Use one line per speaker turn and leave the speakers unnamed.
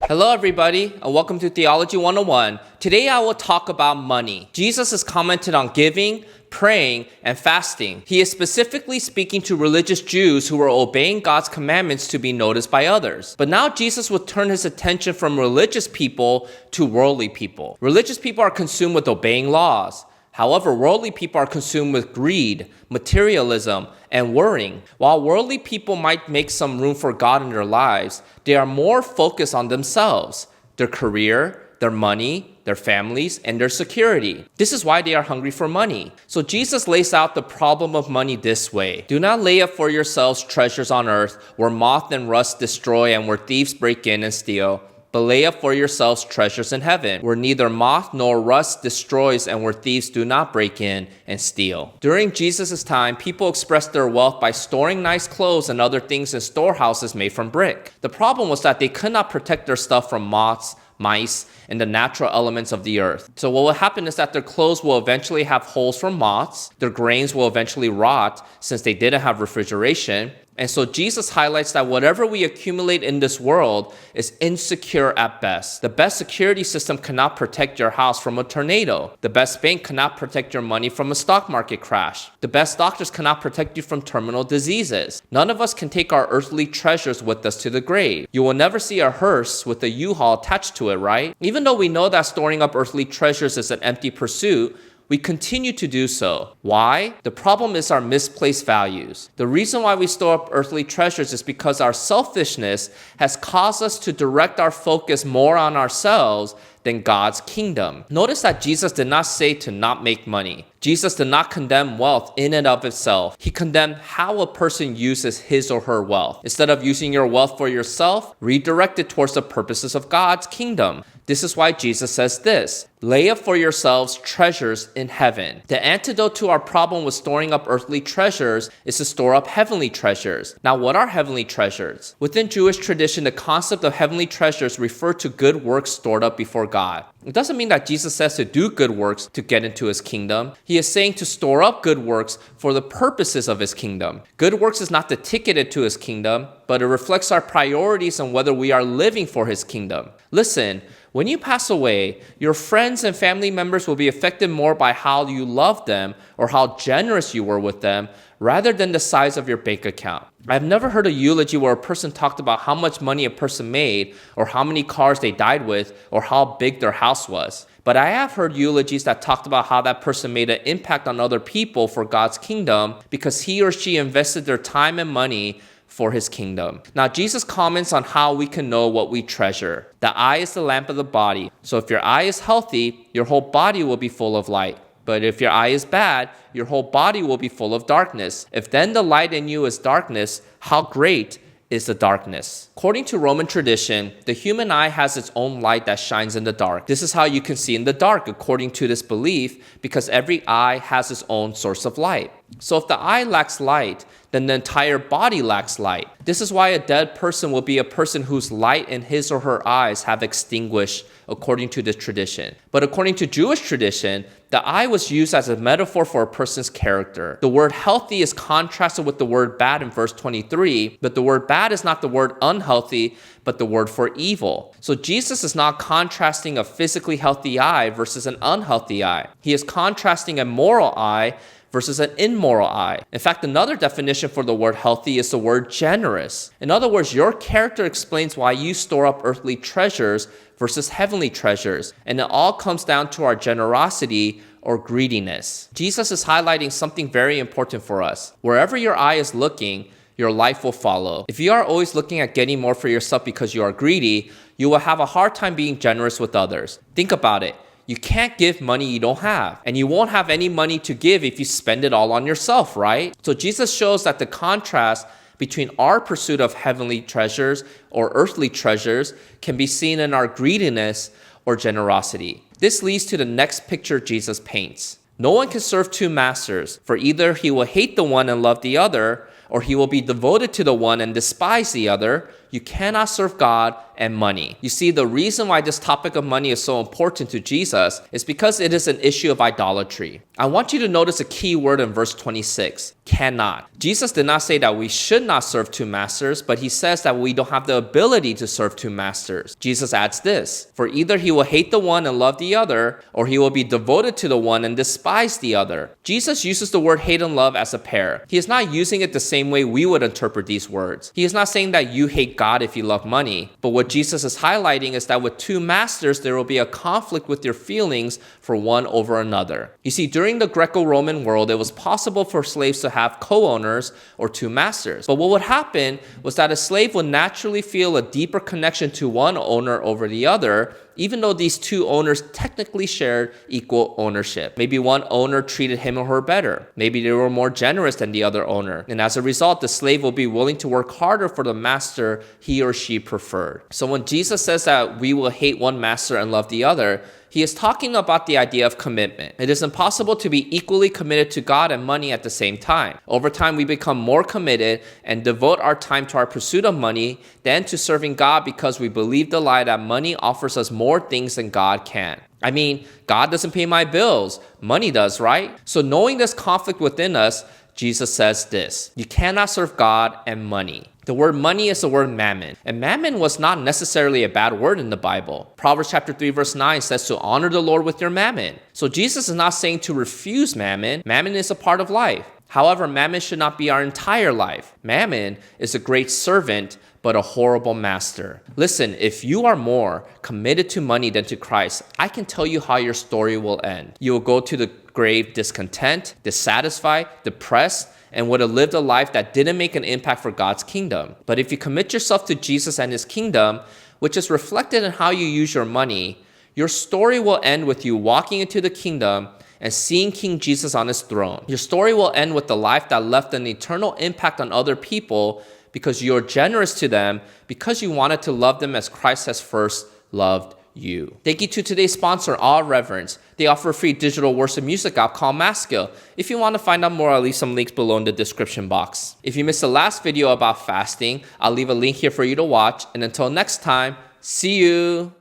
Hello everybody, and welcome to Theology 101. Today I will talk about money. Jesus has commented on giving, praying, and fasting. He is specifically speaking to religious Jews who were obeying God's commandments to be noticed by others. But now Jesus will turn his attention from religious people to worldly people. Religious people are consumed with obeying laws. However, worldly people are consumed with greed, materialism, and worrying. While worldly people might make some room for God in their lives, they are more focused on themselves, their career, their money, their families, and their security. This is why they are hungry for money. So Jesus lays out the problem of money this way. Do not lay up for yourselves treasures on earth, where moth and rust destroy and where thieves break in and steal. But lay up for yourselves treasures in heaven, where neither moth nor rust destroys and where thieves do not break in and steal. During Jesus' time, people expressed their wealth by storing nice clothes and other things in storehouses made from brick. The problem was that they could not protect their stuff from moths, mice, and the natural elements of the earth. So what will happen is that their clothes will eventually have holes from moths, their grains will eventually rot since they didn't have refrigeration. And so Jesus highlights that whatever we accumulate in this world is insecure at best. The best security system cannot protect your house from a tornado. The best bank cannot protect your money from a stock market crash. The best doctors cannot protect you from terminal diseases. None of us can take our earthly treasures with us to the grave. You will never see a hearse with a U-Haul attached to it, right? Even though we know that storing up earthly treasures is an empty pursuit, we continue to do so. Why? The problem is our misplaced values. The reason why we store up earthly treasures is because our selfishness has caused us to direct our focus more on ourselves than God's kingdom. Notice that Jesus did not say to not make money. Jesus did not condemn wealth in and of itself. He condemned how a person uses his or her wealth. Instead of using your wealth for yourself, redirect it towards the purposes of God's kingdom. This is why Jesus says this: lay up for yourselves treasures in heaven. The antidote to our problem with storing up earthly treasures is to store up heavenly treasures. Now, what are heavenly treasures? Within Jewish tradition, the concept of heavenly treasures refer to good works stored up before God. It doesn't mean that Jesus says to do good works to get into his kingdom. He is saying to store up good works for the purposes of his kingdom. Good works is not the ticket into his kingdom, but it reflects our priorities and whether we are living for his kingdom. Listen, when you pass away, your friends and family members will be affected more by how you love them or how generous you were with them rather than the size of your bank account. I've never heard a eulogy where a person talked about how much money a person made or how many cars they died with or how big their house was. But I have heard eulogies that talked about how that person made an impact on other people for God's kingdom because he or she invested their time and money for his kingdom. Now, Jesus comments on how we can know what we treasure. The eye is the lamp of the body. So if your eye is healthy, your whole body will be full of light. But if your eye is bad, your whole body will be full of darkness. If then the light in you is darkness, how great is the darkness? According to Roman tradition, the human eye has its own light that shines in the dark. This is how you can see in the dark, according to this belief, because every eye has its own source of light. So if the eye lacks light, then the entire body lacks light. This is why a dead person will be a person whose light in his or her eyes have extinguished, according to this tradition. But according to Jewish tradition, the eye was used as a metaphor for a person's character. The word healthy is contrasted with the word bad in verse 23, but the word bad is not the word unhealthy, but the word for evil. So Jesus is not contrasting a physically healthy eye versus an unhealthy eye. He is contrasting a moral eye versus an immoral eye. In fact, another definition for the word healthy is the word generous. In other words, your character explains why you store up earthly treasures versus heavenly treasures. And it all comes down to our generosity or greediness. Jesus is highlighting something very important for us. Wherever your eye is looking, your life will follow. If you are always looking at getting more for yourself because you are greedy, you will have a hard time being generous with others. Think about it. You can't give money you don't have. And you won't have any money to give if you spend it all on yourself, right? So Jesus shows that the contrast between our pursuit of heavenly treasures or earthly treasures can be seen in our greediness or generosity. This leads to the next picture Jesus paints. No one can serve two masters, for either he will hate the one and love the other, or he will be devoted to the one and despise the other. You cannot serve God and money. You see, the reason why this topic of money is so important to Jesus is because it is an issue of idolatry. I want you to notice a key word in verse 26, cannot. Jesus did not say that we should not serve two masters, but he says that we don't have the ability to serve two masters. Jesus adds this, for either he will hate the one and love the other, or he will be devoted to the one and despise the other. Jesus uses the word hate and love as a pair. He is not using it the same way we would interpret these words. He is not saying that you hate God if you love money, but what Jesus is highlighting is that with two masters, there will be a conflict with your feelings for one over another. You see, during the Greco-Roman world, it was possible for slaves to have co-owners or two masters. But what would happen was that a slave would naturally feel a deeper connection to one owner over the other, even though these two owners technically shared equal ownership. Maybe one owner treated him or her better. Maybe they were more generous than the other owner. And as a result, the slave will be willing to work harder for the master he or she preferred. So when Jesus says that we will hate one master and love the other, he is talking about the idea of commitment. It is impossible to be equally committed to God and money at the same time. Over time, we become more committed and devote our time to our pursuit of money than to serving God because we believe the lie that money offers us more things than God can. I mean, God doesn't pay my bills. Money does, right? So knowing this conflict within us, Jesus says this, you cannot serve God and money. The word money is the word mammon. And mammon was not necessarily a bad word in the Bible. Proverbs chapter 3 verse 9 says to honor the Lord with your mammon. So Jesus is not saying to refuse mammon. Mammon is a part of life. However, mammon should not be our entire life. Mammon is a great servant, but a horrible master. Listen, if you are more committed to money than to Christ, I can tell you how your story will end. You will go to the grave discontent, dissatisfied, depressed, and would have lived a life that didn't make an impact for God's kingdom. But if you commit yourself to Jesus and his kingdom, which is reflected in how you use your money, your story will end with you walking into the kingdom and seeing King Jesus on his throne. Your story will end with the life that left an eternal impact on other people because you're generous to them, because you wanted to love them as Christ has first loved you. Thank you to today's sponsor, All Reverence. They offer a free digital worship music app called Maskill. If you want to find out more, I'll leave some links below in the description box. If you missed the last video about fasting, I'll leave a link here for you to watch. And until next time, see you.